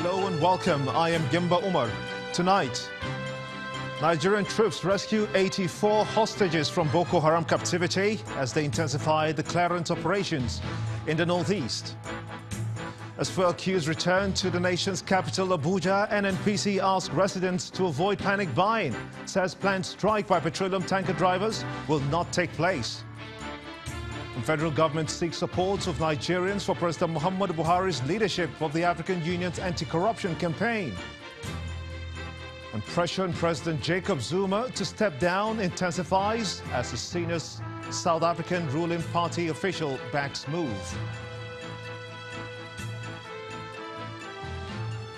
Hello and welcome. I am Gimba Umar. Tonight, Nigerian troops rescue 84 hostages from Boko Haram captivity as they intensify the clearance operations in the northeast. As fuel queues return to the nation's capital, Abuja, NNPC asks residents to avoid panic buying, says planned strike by petroleum tanker drivers will not take place. The federal government seeks support of Nigerians for President Muhammadu Buhari's leadership of the African Union's anti-corruption campaign. And pressure on President Jacob Zuma to step down intensifies as the senior South African ruling party official backs move.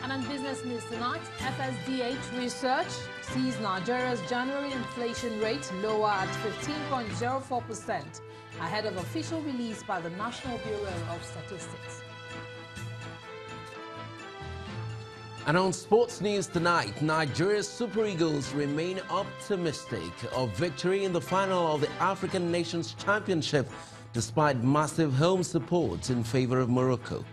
And on business news tonight, FSDH research sees Nigeria's January inflation rate lower at 15.04%, ahead of official release by the National Bureau of Statistics. And on sports news tonight, Nigeria's Super Eagles remain optimistic of victory in the final of the African Nations Championship despite massive home support in favor of Morocco.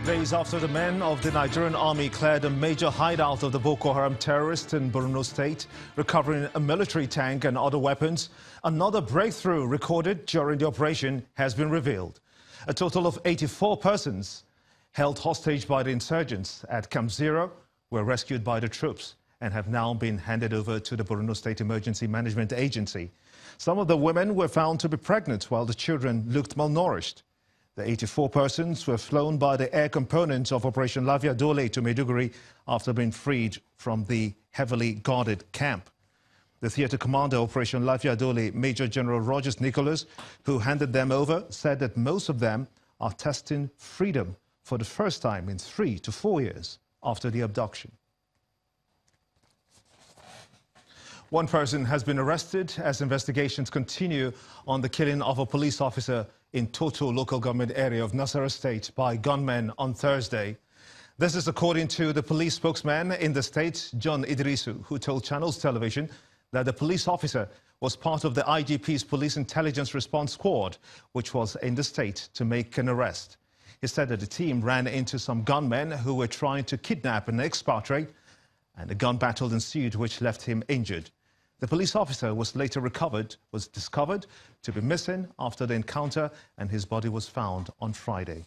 Days after the men of the Nigerian army cleared a major hideout of the Boko Haram terrorists in Borno State, recovering a military tank and other weapons, another breakthrough recorded during the operation has been revealed. A total of 84 persons held hostage by the insurgents at Camp Zero were rescued by the troops and have now been handed over to the Borno State Emergency Management Agency. Some of the women were found to be pregnant while the children looked malnourished. The 84 persons were flown by the air component of Operation Lafia Dole to Maiduguri after being freed from the heavily guarded camp. The theatre commander of Operation Lafia Dole, Major General Rogers Nicholas, who handed them over, said that most of them are testing freedom for the first time in 3 to 4 years after the abduction. One person has been arrested as investigations continue on the killing of a police officer in Toto local government area of Nasarawa State by gunmen on Thursday. This is according to the police spokesman in the state, John Idrisu, who told Channels Television that the police officer was part of the IGP's Police Intelligence Response Squad, which was in the state to make an arrest. He said that the team ran into some gunmen who were trying to kidnap an expatriate, and a gun battle ensued which left him injured. The police officer was later discovered to be missing after the encounter, and his body was found on Friday.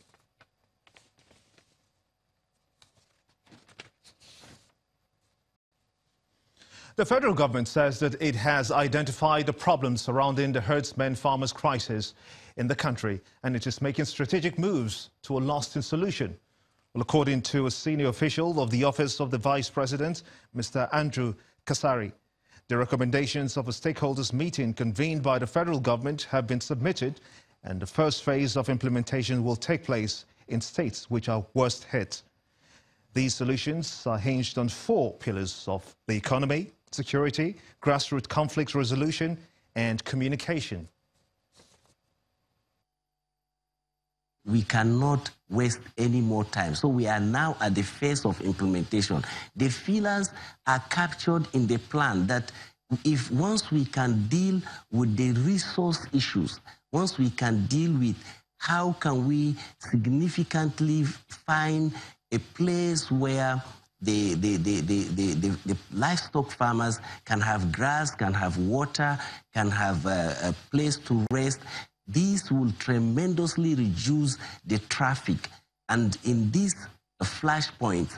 The federal government says that it has identified the problems surrounding the herdsmen farmers crisis in the country, and it is making strategic moves to a lasting solution. Well, according to a senior official of the Office of the Vice President, Mr. Andrew Kasari, the recommendations of a stakeholders meeting convened by the federal government have been submitted, and the first phase of implementation will take place in states which are worst hit. These solutions are hinged on 4 pillars of the economy, security, grassroots conflict resolution, and communication. We cannot waste any more time. So we are now at the phase of implementation. The pillars are captured in the plan that if once we can deal with the resource issues, once we can deal with how can we significantly find a place where the livestock farmers can have grass, can have water, can have a place to rest, these will tremendously reduce the traffic. And in these flashpoints,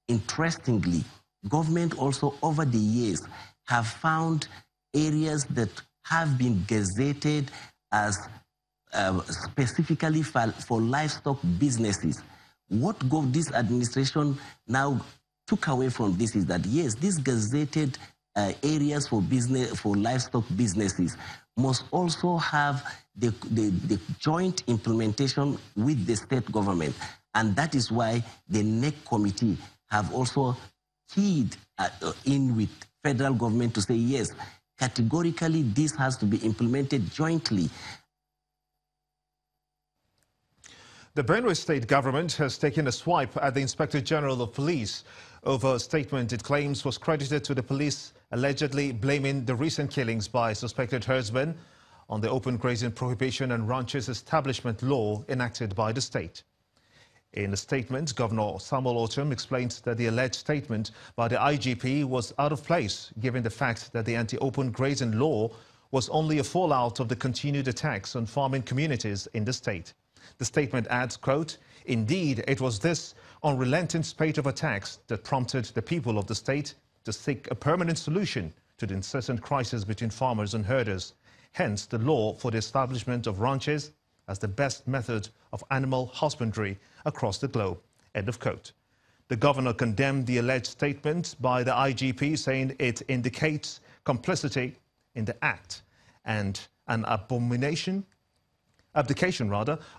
interestingly, government also over the years have found areas that have been gazetted as specifically for livestock businesses. What this administration now took away from this is that, yes, these gazetted areas for livestock businesses must also have the joint implementation with the state government. And that is why the NEC committee have also keyed in with federal government to say, yes, categorically this has to be implemented jointly. The BENUE state government has taken a swipe at the Inspector General of Police over a statement it claims was credited to the police allegedly blaming the recent killings by suspected herdsmen on the open grazing prohibition and ranches establishment law enacted by the state. In a statement, Governor Samuel Ortom explained that the alleged statement by the IGP was out of place, given the fact that the anti-open grazing law was only a fallout of the continued attacks on farming communities in the state. The statement adds, quote, "Indeed, it was this unrelenting spate of attacks that prompted the people of the state to seek a permanent solution to the incessant crisis between farmers and herders. Hence, the law for the establishment of ranches as the best method of animal husbandry across the globe." End of quote. The governor condemned the alleged statement by the IGP, saying it indicates complicity in the act and an abdication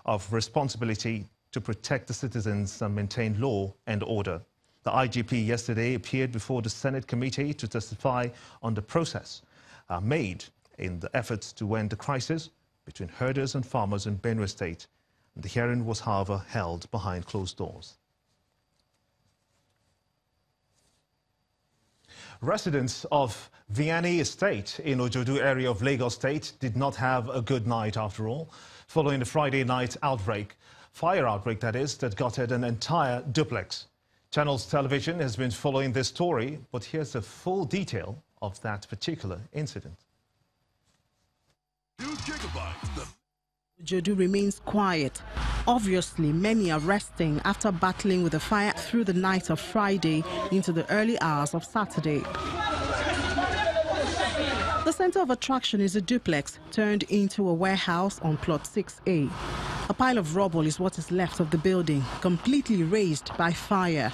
of responsibility to protect the citizens and maintain law and order. The IGP yesterday appeared before the Senate committee to testify on the process made in the efforts to end the crisis between herders and farmers in BENUE State. The hearing was, however, held behind closed doors. Residents of BENUE Estate in Ojodu area of Lagos State did not have a good night after all, following the Friday night outbreak, fire outbreak that is, that gutted an entire duplex. Channels Television has been following this story, but here's the full detail of that particular incident. Ojodu remains quiet. Obviously, many are resting after battling with the fire through the night of Friday into the early hours of Saturday. The center of attraction is a duplex turned into a warehouse on plot 6A. A pile of rubble is what is left of the building, completely razed by fire.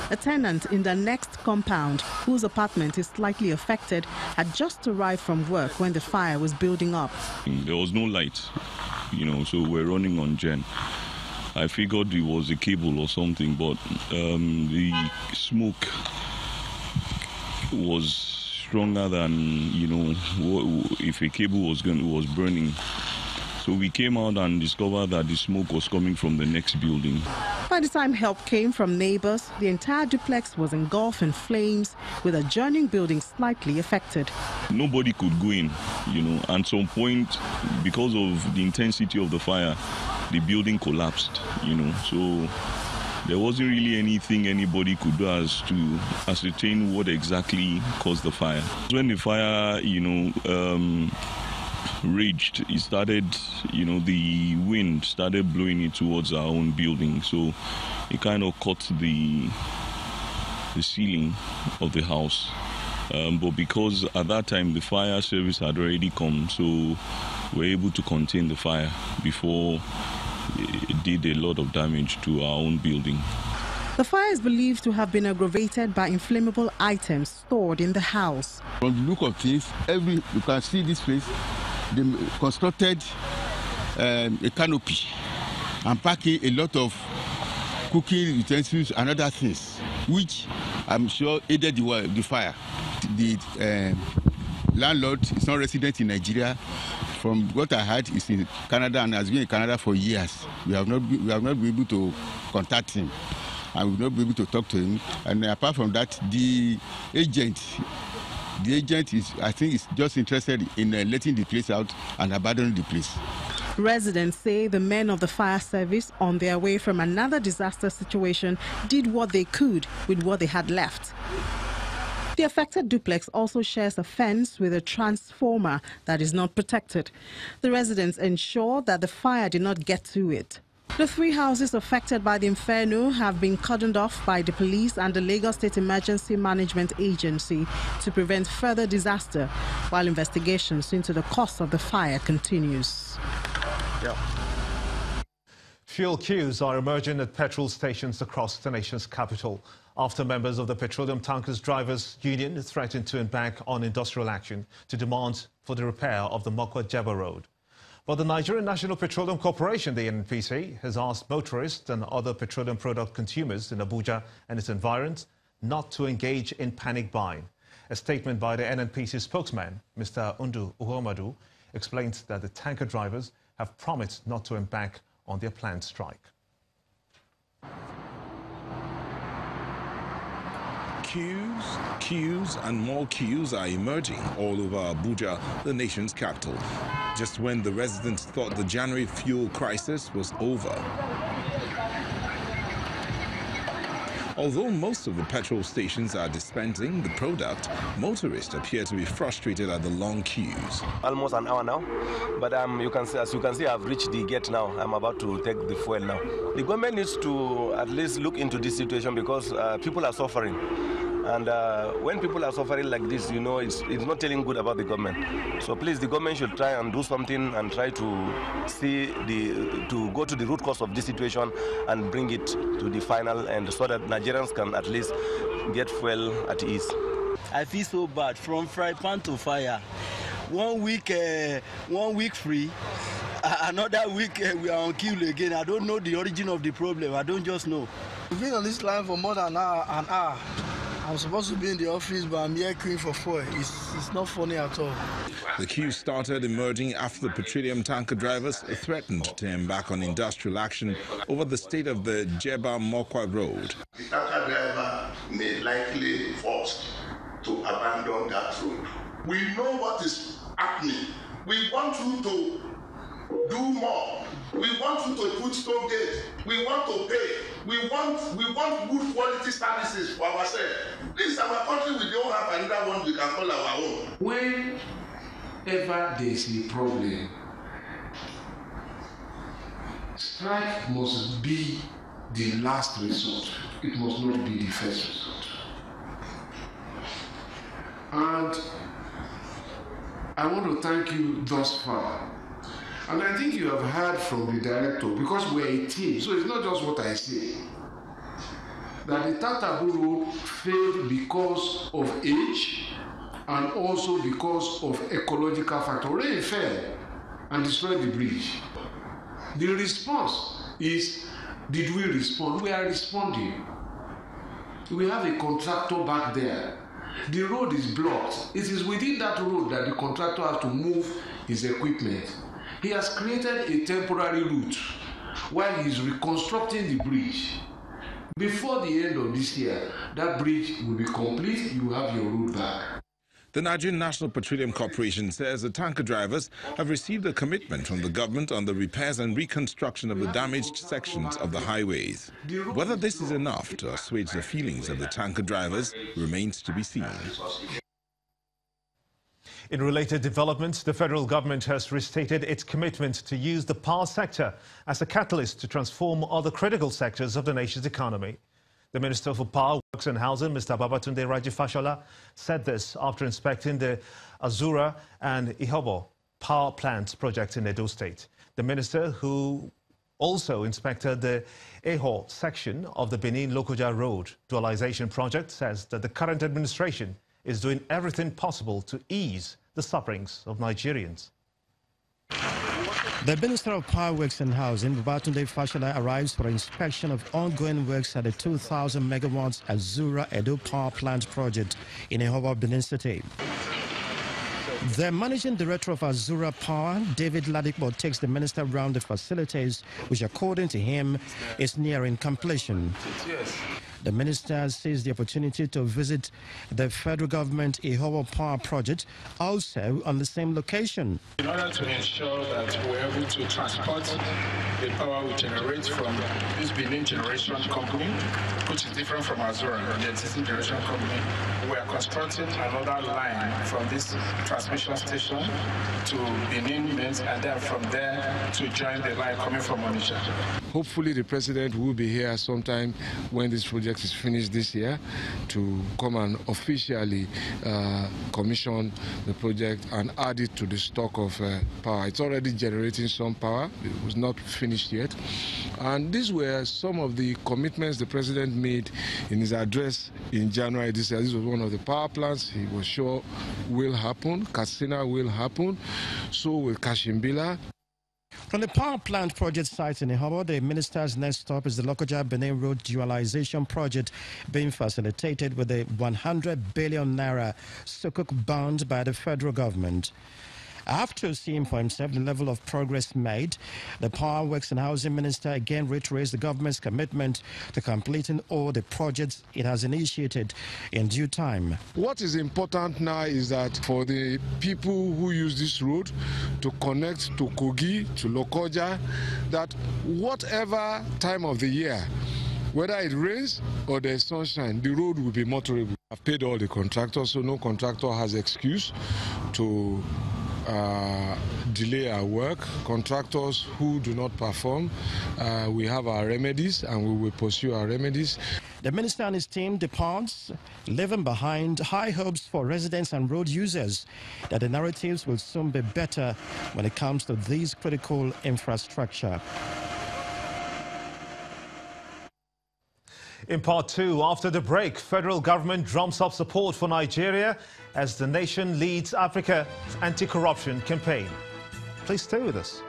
A tenant in the next compound, whose apartment is slightly affected, had just arrived from work when the fire was building up. There was no light, so we're running on gen. I figured it was a cable or something, but the smoke was stronger than, if a cable was burning. So we came out and discovered that the smoke was coming from the next building. By the time help came from neighbors, the entire duplex was engulfed in flames, with adjoining buildings slightly affected. Nobody could go in, At some point, because of the intensity of the fire, the building collapsed, So there wasn't really anything anybody could do as to ascertain what exactly caused the fire. When the fire, raged, it started, the wind started blowing it towards our own building, so it kind of caught the ceiling of the house. But because at that time the fire service had already come, so we were able to contain the fire before it did a lot of damage to our own building. The fire is believed to have been aggravated by inflammable items stored in the house. From the look of things, you can see this place. They constructed a canopy and packing a lot of cooking utensils and other things, which I'm sure aided the fire. The landlord is not resident in Nigeria. From what I heard, is in Canada and has been in Canada for years. We have not been able to contact him, and we will not be able to talk to him. And apart from that, the agent is, I think, is just interested in letting the place out and abandoning the place. Residents say the men of the fire service, on their way from another disaster situation, did what they could with what they had left. The affected duplex also shares a fence with a transformer that is not protected. The residents ensure that the fire did not get to it. The 3 houses affected by the inferno have been cordoned off by the police and the Lagos State Emergency Management Agency to prevent further disaster, while investigations into the cause of the fire continues. Yep. Fuel queues are emerging at petrol stations across the nation's capital after members of the Petroleum Tankers Drivers Union threatened to embark on industrial action to demand for the repair of the Mokwa-Jeba Road. But the Nigerian National Petroleum Corporation, the NNPC, has asked motorists and other petroleum product consumers in Abuja and its environs not to engage in panic buying. A statement by the NNPC spokesman, Mr. Undu Uhomadu, explains that the tanker drivers have promised not to embark on their planned strike. Queues and more queues are emerging all over Abuja, the nation's capital, just when the residents thought the January fuel crisis was over. Although most of the petrol stations are dispensing the product, motorists appear to be frustrated at the long queues. Almost an hour now, but as you can see, I've reached the gate now. I'm about to take the fuel now. The government needs to at least look into this situation because people are suffering. And when people are suffering like this, you know, it's not telling good about the government. So please, the government should try and do something and try to to go to the root cause of this situation and bring it to the final end so that Nigerians can at least get fuel at ease. I feel so bad, from fry pan to fire. 1 week free. Another week we are on queue again. I don't know the origin of the problem. I don't just know. We've been on this line for more than an hour. I'm supposed to be in the office, but I'm here queuing for fuel. It's not funny at all. The queue started emerging after the petroleum tanker drivers threatened to embark on industrial action over the state of the Jeba-Mokwa road. The tanker driver may likely forced to abandon that road. We know what is happening. We want you to do more. We want you to put toll gate. We want to pay. We want good quality services for ourselves. This is our country. We don't have another one we can call our own. Whenever there is a problem, strike must be the last resort. It must not be the first resort. And I want to thank you thus far. And I think you have heard from the director, because we're a team, so it's not just what I say, that the Tatabu road failed because of age and also because of ecological factor. Rain fell and destroyed the bridge. The response is, did we respond? We are responding. We have a contractor back there. The road is blocked. It is within that road that the contractor has to move his equipment. He has created a temporary route while he is reconstructing the bridge. Before the end of this year, that bridge will be complete. You have your route back. The Nigerian National Petroleum Corporation says the tanker drivers have received a commitment from the government on the repairs and reconstruction of the damaged sections of the highways. Whether this is enough to assuage the feelings of the tanker drivers remains to be seen. In related developments, the federal government has restated its commitment to use the power sector as a catalyst to transform other critical sectors of the nation's economy. The Minister for Power, Works and Housing, Mr. Babatunde Raji Fashola, said this after inspecting the Azura and Ihobo power plant project in Edo State. The minister, who also inspected the Eho section of the Benin-Lokoja Road dualization project, says that the current administration is doing everything possible to ease the sufferings of Nigerians. The Minister of Power, Works and Housing, Babatunde Fashola, arrives for inspection of ongoing works at the 2,000 megawatts Azura Edo power plant project in Ihobo, Benin City. The managing director of Azura Power, David Ladikbo, takes the minister around the facilities, which according to him is nearing completion. The minister seized the opportunity to visit the federal government Ihobo power project, also on the same location. In order to ensure that we're able to transport the power we generate from this Benin generation company, which is different from Azura, the existing generation company, we are constructing another line from this transmission station to Benin, and then from there to join the line coming from Onitsha. Hopefully the president will be here sometime when this project is finished this year to come and officially commission the project and add it to the stock of power. It's already generating some power. It was not finished yet. And these were some of the commitments the president made in his address in January this year. This was one of the power plants he was sure will happen. Katsina will happen. So will Kashimbila. From the power plant project site in Ihobo, the minister's next stop is the Lokoja-Benin Road dualization project being facilitated with a 100 billion naira sukuk bond by the federal government. After seeing for himself the level of progress made, the Power, Works and Housing Minister again reiterates the government's commitment to completing all the projects it has initiated in due time. What is important now is that for the people who use this road to connect to Kogi, to Lokoja, that whatever time of the year, whether it rains or there's sunshine, the road will be motorable. I've paid all the contractors, so no contractor has excuse to delay our work. Contractors who do not perform, we have our remedies and we will pursue our remedies. The minister and his team departs, leaving behind high hopes for residents and road users that the narratives will soon be better when it comes to these critical infrastructure. In part two, after the break, federal government drums up support for Nigeria as the nation leads Africa's anti-corruption campaign. Please stay with us.